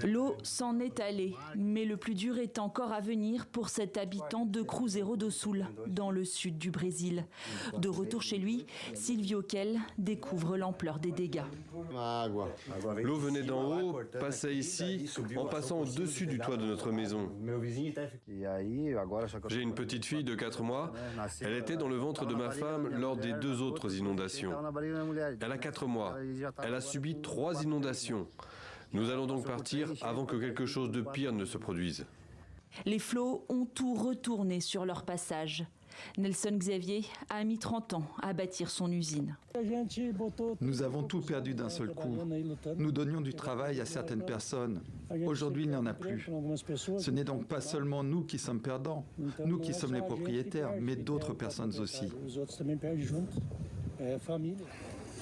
L'eau s'en est allée, mais le plus dur est encore à venir pour cet habitant de Cruzeiro do Sul, dans le sud du Brésil. De retour chez lui, Silvio Kell découvre l'ampleur des dégâts. L'eau venait d'en haut, passait ici, en passant au-dessus du toit de notre maison. J'ai une petite fille de 4 mois. Elle était dans le ventre de ma femme lors des 2 autres inondations. Elle a 4 mois. Elle a subi 3 inondations. Nous allons donc partir avant que quelque chose de pire ne se produise. Les flots ont tout retourné sur leur passage. Nelson Xavier a mis 30 ans à bâtir son usine. Nous avons tout perdu d'un seul coup. Nous donnions du travail à certaines personnes. Aujourd'hui, il n'y en a plus. Ce n'est donc pas seulement nous qui sommes perdants, nous qui sommes les propriétaires, mais d'autres personnes aussi.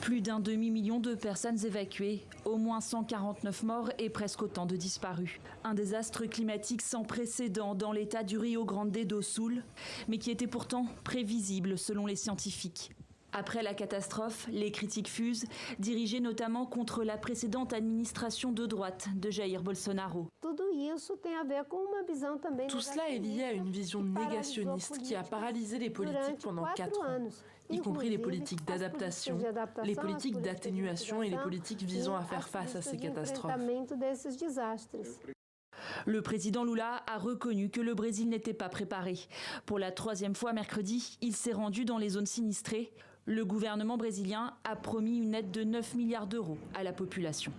Plus d'un demi-million de personnes évacuées, au moins 149 morts et presque autant de disparus. Un désastre climatique sans précédent dans l'état du Rio Grande do Sul, mais qui était pourtant prévisible selon les scientifiques. Après la catastrophe, les critiques fusent, dirigées notamment contre la précédente administration de droite de Jair Bolsonaro. Tout cela est lié à une vision négationniste qui a paralysé les politiques pendant 4 ans, y compris les politiques d'adaptation, les politiques d'atténuation et les politiques visant à faire face à ces catastrophes. Le président Lula a reconnu que le Brésil n'était pas préparé. Pour la 3e fois mercredi, il s'est rendu dans les zones sinistrées. Le gouvernement brésilien a promis une aide de 9 milliards d'euros à la population.